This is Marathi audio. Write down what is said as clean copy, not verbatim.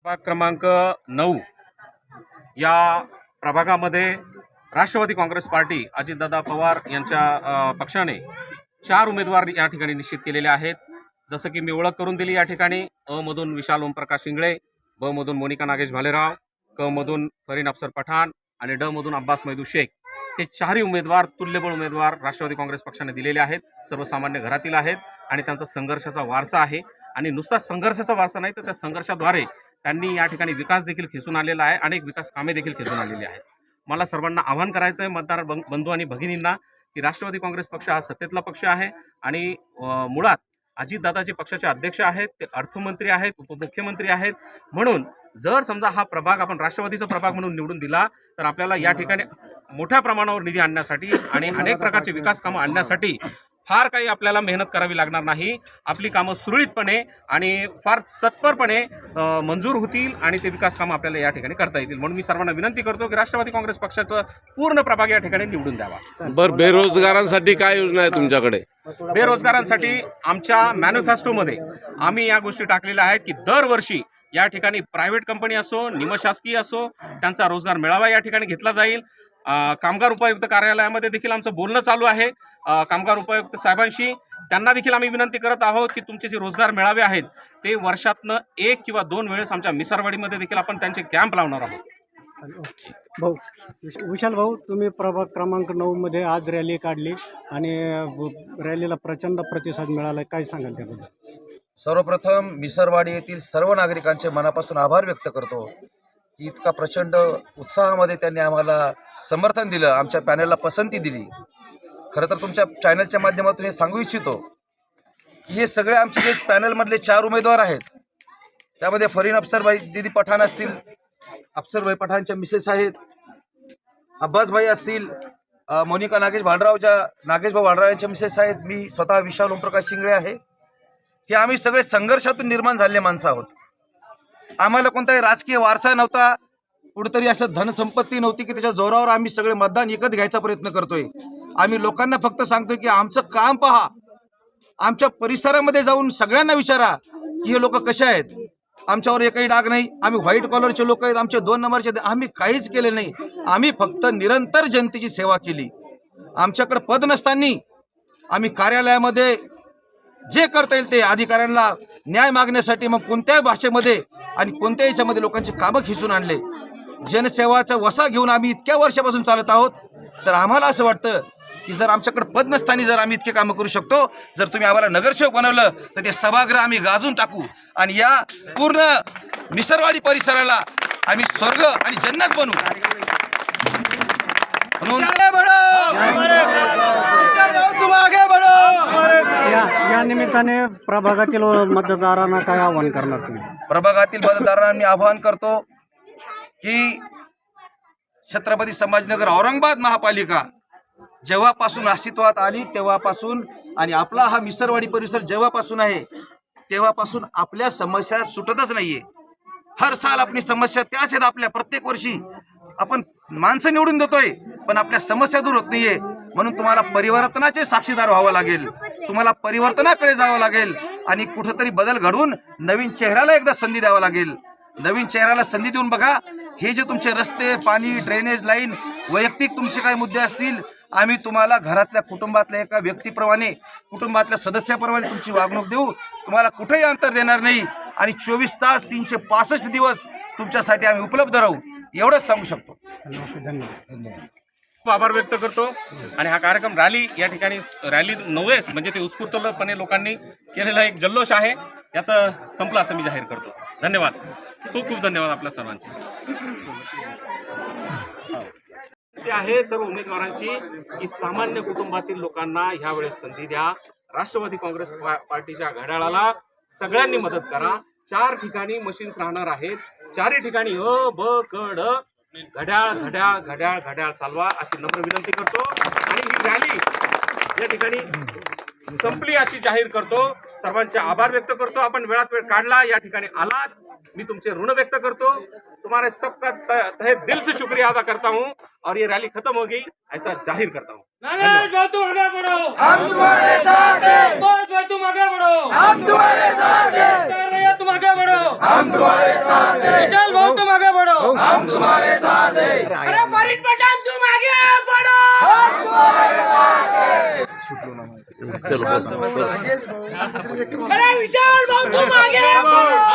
प्रभाग क्रमांक 9 या प्रभागामध्ये राष्ट्रवादी काँग्रेस पार्टी अजितदादा पवार यांच्या पक्षाने 4 उमेदवार या ठिकाणी निश्चित केलेले आहेत। जसं की मी ओळख करून दिली या ठिकाणी अ मधून विशाल ओमप्रकाश इंगळे, ब मधून मोनिका नागेश भालेराव, क मधून फरीन अफसर पठाण आणि ड मधून अब्बास मैदू शेख हे 4ही उमेदवार तुल्यबळ उमेदवार राष्ट्रवादी काँग्रेस पक्षाने दिलेले आहेत। सर्वसामान्य घरातील आहेत आणि त्यांचा संघर्षाचा वारसा आहे आणि नुसता संघर्षाचा वारसा नाही तर त्या संघर्षाद्वारे त्यांनी या ठिकाणी विकास देखील खेचून आलेला आहे, अनेक विकास कामे देखील खेचून आलेली आहेत। मला सर्वांना आवाहन करायचं आहे मतदार बंधू आणि भगिनींना की राष्ट्रवादी काँग्रेस पक्ष हा सत्तेतला पक्ष आहे आणि मुळात अजितदादाजी पक्षाचे अध्यक्ष आहेत, ते अर्थमंत्री आहेत, उपमुख्यमंत्री आहेत। म्हणून जर समजा हा प्रभाग आपण राष्ट्रवादीचा प्रभाग म्हणून निवडून दिला तर आपल्याला या ठिकाणी मोठ्या प्रमाणावर निधी आणण्यासाठी आणि अनेक प्रकारचे विकास कामं आणण्यासाठी फार काही आपल्याला मेहनत करावी लागणार नाही। आपली कामं सुरळीतपणे आणि फार तत्परपणे मंजूर होतील आणि ते विकास कामं आपल्याला या ठिकाणी करता येतील। म्हणून मी सर्वांना विनंती करतो की राष्ट्रवादी काँग्रेस पक्षाचं पूर्ण प्रभाग या ठिकाणी निवडून द्यावा। बरं, बेरोजगारांसाठी काय योजना आहे तुमच्याकडे? बेरोजगारांसाठी आमच्या मॅन्युफॅस्टोमध्ये आम्ही या गोष्टी टाकलेल्या आहेत की दरवर्षी या ठिकाणी प्रायव्हेट कंपनी असो, निमशासकीय असो, त्यांचा रोजगार मेळावा या ठिकाणी घेतला जाईल। कामगार उपायुक्त कार्यालयामध्ये देखील आमचं बोलणं चालू आहे कामगार उपायुक्त साहेबांशी। त्यांना देखील आम्ही विनंती करत आहोत की तुमचे जे रोजगार मेळावे आहेत ते वर्षातनं 1 किंवा 2 वेळेस आमच्या मिसारवाडीमध्ये देखील आपण त्यांचे कॅम्प लावणार आहोत। भाऊ विशाल भाऊ, तुम्ही प्रभाग क्रमांक 9 मध्ये आज रॅली काढली आणि रॅलीला प्रचंड प्रतिसाद मिळाला, काय सांगाल त्याबद्दल? सर्वप्रथम मिसरवाडी येथील सर्व नागरिकांचे मनापासून आभार व्यक्त करतो की इतका प्रचंड उत्साहामध्ये त्यांनी आम्हाला समर्थन दिलं, आमच्या पॅनलला पसंती दिली। खरं तर तुमच्या चॅनलच्या माध्यमातून हे सांगू इच्छितो की हे सगळे आमचे जे पॅनलमधले 4 उमेदवार आहेत त्यामध्ये फरीन अफसरभाई दीदी पठाण असतील, अफसरभाई पठाणच्या मिसेस आहेत, अब्बासभाई असतील, मोनिका नागेश नागेशभाऊ भालराव यांच्या मिसेस आहेत, मी स्वतः विशाल ओमप्रकाश शिंगळे आहे। हे आम्ही सगळे संघर्षातून निर्माण झालेले माणसं आहोत। आम्हाला कोणताही राजकीय वारसा नव्हता, कुठेतरी असं धनसंपत्ती नव्हती की त्याच्या जोरावर आम्ही सगळे मतदान विकत घ्यायचा प्रयत्न करतोय। आम्ही लोकांना फक्त सांगतोय की आमचं काम पहा, आमच्या परिसरामध्ये जाऊन सगळ्यांना विचारा की हे लोक कसे आहेत, आमच्यावर एकही डाग नाही, आम्ही व्हाईट कॉलरचे लोक आहेत, आमचे 2 नंबरचे, आम्ही काहीच केले नाही। आम्ही फक्त निरंतर जनतेची सेवा केली। आमच्याकडे पद नसताना आम्ही कार्यालयामध्ये जे करता येईल ते अधिकाऱ्यांना न्याय मागण्यासाठी मग कोणत्याही भाषेमध्ये आणि कोणत्याही याच्यामध्ये लोकांची कामं खिचून आणले। जनसेवाचा वसा घेऊन आम्ही इतक्या वर्षापासून चालत आहोत। तर आम्हाला असं वाटतं की जर आमच्याकडे पद नसताना जर आम्ही इतके कामं करू शकतो, जर तुम्ही आम्हाला नगरसेवक बनवलं तर ते सभागृह आम्ही गाजून टाकू आणि या पूर्ण मिसरवाडी परिसराला आम्ही स्वर्ग आणि जन्नत बनवू। या निमित्ताने प्रभागातील मतदारांना काय आवाहन करणार तुम्ही? प्रभागातील मतदारांना मी आवाहन करतो की छत्रपती संभाजीनगर औरंगाबाद महापालिका जेव्हापासून अस्तित्वात आली तेव्हापासून आणि आपला हा मिसरवाडी परिसर जेव्हापासून आहे तेव्हापासून आपल्या समस्या सुटतच नाहीये। हर साल आपली समस्या त्याच आहेत। आपल्या प्रत्येक वर्षी आपण माणसं निवडून देतोय पण आपल्या समस्या दूर होत नाहीये। म्हणून तुम्हाला परिवर्तनाचे साक्षीदार व्हावं लागेल, तुम्हाला परिवर्तनाकडे जावं लागेल आणि कुठंतरी बदल घडवून नवीन चेहऱ्याला एकदा संधी द्यावं लागेल। नवीन चेहऱ्याला संधी देऊन बघा, हे जे तुमचे रस्ते, पाणी, ड्रेनेज लाईन, वैयक्तिक तुमचे काही मुद्दे असतील, आम्ही तुम्हाला घरातल्या कुटुंबातल्या एका व्यक्तीप्रमाणे, कुटुंबातल्या सदस्याप्रमाणे तुमची वागणूक देऊ, तुम्हाला कुठेही अंतर देणार नाही आणि 24 तास 365 दिवस तुमच्यासाठी आम्ही उपलब्ध राहू, एवढंच सांगू शकतो। खूप आभार व्यक्त करतो आणि हा कार्यक्रम रॅली या ठिकाणी रॅली नव्हेच म्हणजे ते उत्स्फूर्तपणे लोकांनी केलेला एक जल्लोष आहे, याचं संपलं असं मी जाहीर करतो। धन्यवाद, खूप खूप धन्यवाद आपल्या सर्वांचे। ते आहे सर्व उमेदवारांची की सामान्य कुटुंबातील लोकांना ह्यावेळेस संधी द्या। राष्ट्रवादी काँग्रेस पार्टीच्या घड्याळाला सगळ्यांनी मदत करा। 4 ठिकाणी मशीन्स राहणार आहेत, 4ही ठिकाणी अ ब क ड घड्याळ घड्याळ घड्याळ घड्याळ चालवा अशी नम्र विनंती करतो आणि ही रॅली या ठिकाणी संपली अशी जाहीर करतो। सर्वांचे आभार व्यक्त करतो, आपण वेळात वेळ काढला, या ठिकाणी आलात, मी तुमचे ऋण व्यक्त करतो। तुम्हारे सबका तहे दिल से शुक्रिया अदा करता हूँ और ये रैली खत्म हो गई ऐसा जाहिर करता हूँ। तुम आगे बढ़ो, हम तुम्हारे साथ हैं। तुम आगे बढ़ो, हम तुम्हारे साथ हैं। तुम आगे बढ़ो। विशाल भाऊ तुम आगे बढ़ो अरे फरीद पठान तुम आगे बढ़ो अरे विशाल भाऊ तुम आगे बढ़ो